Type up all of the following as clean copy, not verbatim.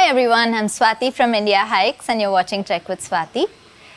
Hi everyone, I'm Swathi from Indiahikes and you're watching Trek with Swathi.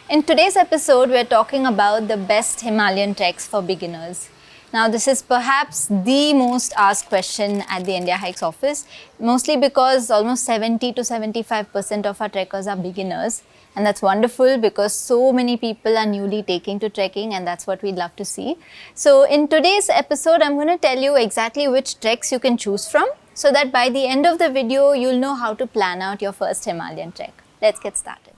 In today's episode, we're talking about the best Himalayan treks for beginners. Now, this is perhaps the most asked question at the Indiahikes office, mostly because almost 70 to 75% of our trekkers are beginners. And that's wonderful because so many people are newly taking to trekking, and that's what we'd love to see. So in today's episode, I'm going to tell you exactly which treks you can choose from so that by the end of the video, you'll know how to plan out your first Himalayan trek. Let's get started.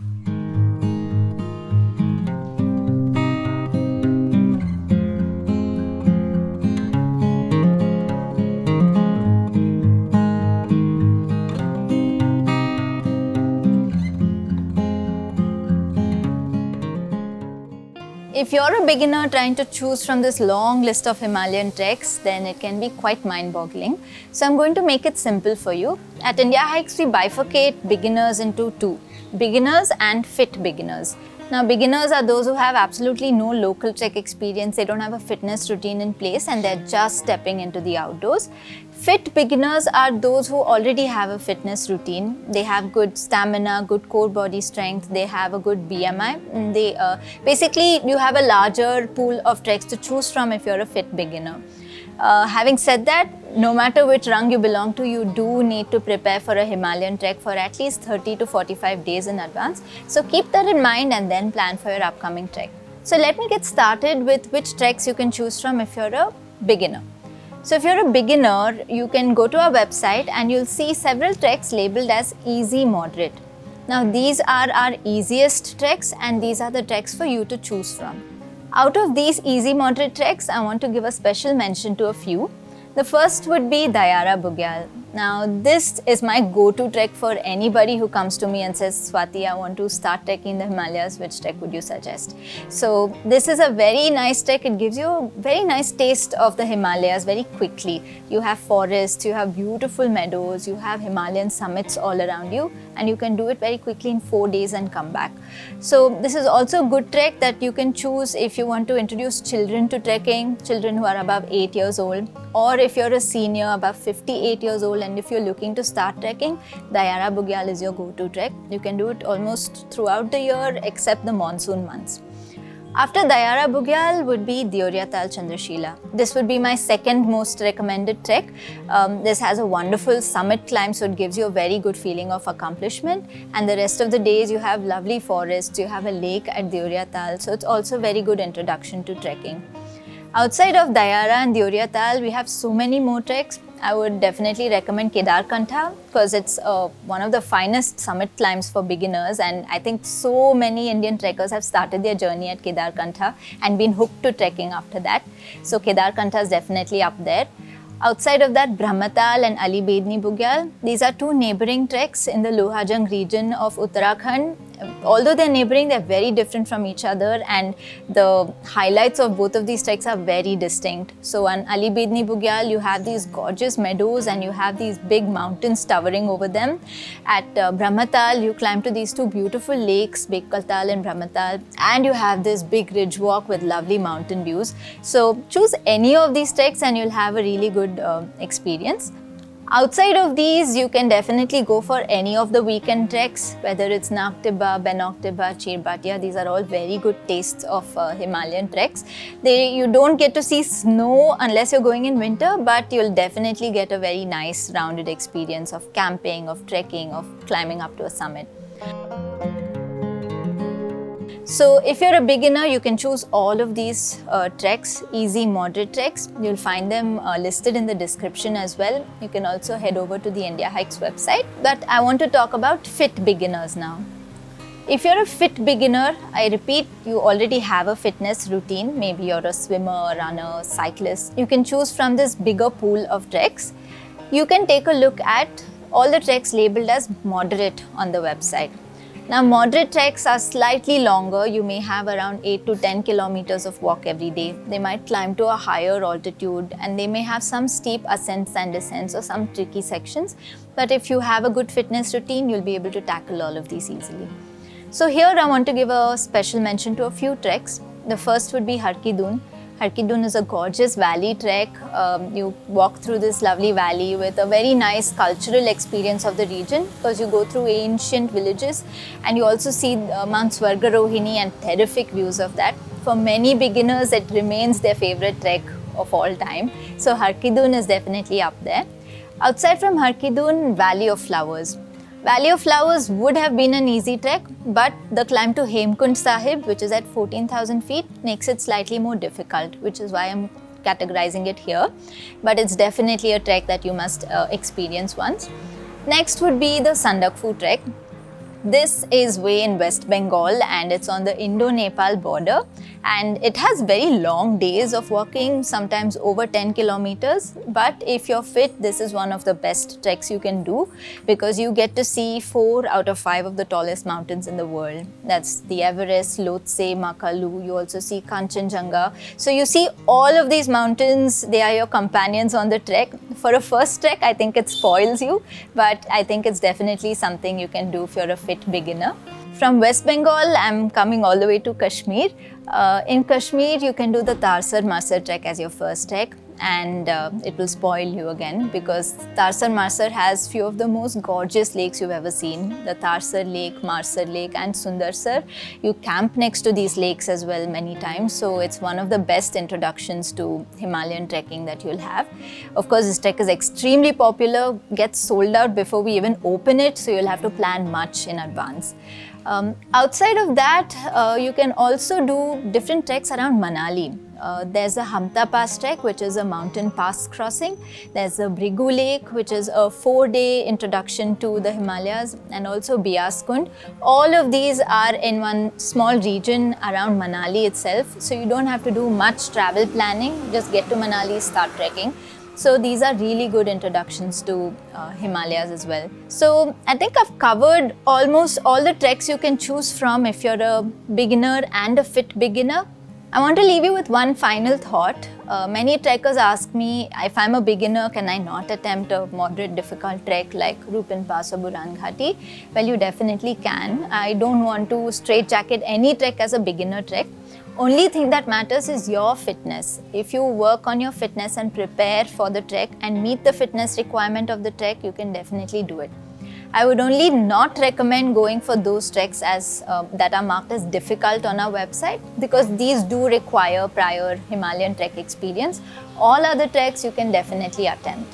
If you're a beginner trying to choose from this long list of Himalayan treks, then it can be quite mind-boggling. So I'm going to make it simple for you. At Indiahikes, we bifurcate beginners into two, beginners and fit beginners. Now, beginners are those who have absolutely no local trek experience, they don't have a fitness routine in place and they're just stepping into the outdoors. Fit beginners are those who already have a fitness routine. They have good stamina, good core body strength, they have a good BMI. Basically, you have a larger pool of treks to choose from if you're a fit beginner. Having said that, no matter which rung you belong to, you do need to prepare for a Himalayan trek for at least 30 to 45 days in advance. So keep that in mind and then plan for your upcoming trek. So let me get started with which treks you can choose from if you're a beginner. So if you're a beginner, you can go to our website and you'll see several treks labeled as easy moderate. Now these are our easiest treks and these are the treks for you to choose from. Out of these easy moderate treks, I want to give a special mention to a few. The first would be Dayara Bugyal. Now this is my go-to trek for anybody who comes to me and says, Swathi, I want to start trekking the Himalayas, which trek would you suggest? So this is a very nice trek. It gives you a very nice taste of the Himalayas very quickly. You have forests, you have beautiful meadows, you have Himalayan summits all around you, and you can do it very quickly in 4 days and come back. So this is also a good trek that you can choose if you want to introduce children to trekking, children who are above 8 years old, or if you're a senior above 58 years old and if you're looking to start trekking, Dayara Bugyal is your go-to trek. You can do it almost throughout the year except the monsoon months. After Dayara Bugyal would be Deoriatal Chandrashila. This would be my second most recommended trek. This has a wonderful summit climb, so it gives you a very good feeling of accomplishment. And the rest of the days you have lovely forests, you have a lake at Deoriatal, so it's also a very good introduction to trekking. Outside of Dayara and Deoriatal, we have so many more treks. I would definitely recommend Kedarkantha because it's one of the finest summit climbs for beginners, and I think so many Indian trekkers have started their journey at Kedarkantha and been hooked to trekking after that. So Kedarkantha is definitely up there. Outside of that, Brahmatal and Bedni Bugyal, these are two neighboring treks in the Lohajang region of Uttarakhand. Although they're neighboring, they're very different from each other and the highlights of both of these treks are very distinct. So on Bedni Bugyal, you have these gorgeous meadows and you have these big mountains towering over them. At Brahmatal, you climb to these two beautiful lakes, Bekkaltal and Brahmatal, and you have this big ridge walk with lovely mountain views. So choose any of these treks and you'll have a really good experience. Outside of these, you can definitely go for any of the weekend treks, whether it's Naktibba, Benoktibba, Chirbhatia. These are all very good tastes of Himalayan treks. You don't get to see snow unless you're going in winter, but you'll definitely get a very nice rounded experience of camping, of trekking, of climbing up to a summit. So if you're a beginner, you can choose all of these treks, easy, moderate treks. You'll find them listed in the description as well. You can also head over to the Indiahikes website. But I want to talk about fit beginners now. If you're a fit beginner, I repeat, you already have a fitness routine. Maybe you're a swimmer, runner, cyclist. You can choose from this bigger pool of treks. You can take a look at all the treks labeled as moderate on the website. Now, moderate treks are slightly longer. You may have around 8 to 10 kilometers of walk every day. They might climb to a higher altitude and they may have some steep ascents and descents or some tricky sections. But if you have a good fitness routine, you'll be able to tackle all of these easily. So here I want to give a special mention to a few treks. The first would be Har Ki Dun. Har Ki Dun is a gorgeous valley trek. You walk through this lovely valley with a very nice cultural experience of the region because you go through ancient villages and you also see Mount Swargarohini and terrific views of that. For many beginners, it remains their favorite trek of all time. So Har Ki Dun is definitely up there. Outside from Har Ki Dun, Valley of Flowers. Valley of Flowers would have been an easy trek, but the climb to Hemkund Sahib, which is at 14,000 feet, makes it slightly more difficult, which is why I'm categorizing it here. But it's definitely a trek that you must experience once. Next would be the Sandakphu Trek. This is way in West Bengal and it's on the Indo-Nepal border, and it has very long days of walking, sometimes over 10 kilometers. But if you're fit, this is one of the best treks you can do because you get to see 4 out of 5 of the tallest mountains in the world. That's the Everest, Lhotse, Makalu. You also see Kanchenjunga. So you see all of these mountains. They are your companions on the trek. For a first trek, I think it spoils you, but I think it's definitely something you can do if you're a fit beginner. From West Bengal, I'm coming all the way to Kashmir. In Kashmir, you can do the Tarsar Marsar trek as your first trek, and it will spoil you again because Tarsar Marsar has few of the most gorgeous lakes you've ever seen. The Tarsar Lake, Marsar Lake and Sundarsar. You camp next to these lakes as well many times, so it's one of the best introductions to Himalayan trekking that you'll have. Of course, this trek is extremely popular, gets sold out before we even open it, so you'll have to plan much in advance. Outside of that, you can also do different treks around Manali. There's the Hampta Pass trek, which is a mountain pass crossing. There's the Bhrigu Lake, which is a 4-day introduction to the Himalayas, and also Beas Kund. All of these are in one small region around Manali itself, so you don't have to do much travel planning. Just get to Manali, start trekking. So these are really good introductions to Himalayas as well. So I think I've covered almost all the treks you can choose from if you're a beginner and a fit beginner. I want to leave you with one final thought. Many trekkers ask me, if I'm a beginner, can I not attempt a moderate difficult trek like Rupin Pass or Buran Ghati? Well, you definitely can. I don't want to straitjacket any trek as a beginner trek. Only thing that matters is your fitness. If you work on your fitness and prepare for the trek and meet the fitness requirement of the trek, you can definitely do it. I would only not recommend going for those treks as that are marked as difficult on our website because these do require prior Himalayan trek experience. All other treks you can definitely attempt.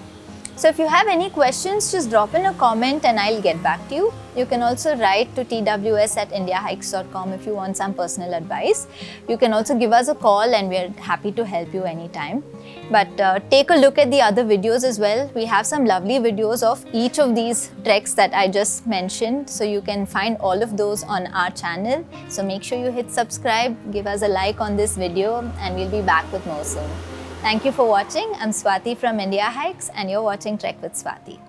So if you have any questions, just drop in a comment and I'll get back to you. You can also write to tws@indiahikes.com if you want some personal advice. You can also give us a call and we're happy to help you anytime. But take a look at the other videos as well. We have some lovely videos of each of these treks that I just mentioned. So you can find all of those on our channel. So make sure you hit subscribe, give us a like on this video, and we'll be back with more soon. Thank you for watching. I'm Swathi from Indiahikes and you're watching Trek with Swathi.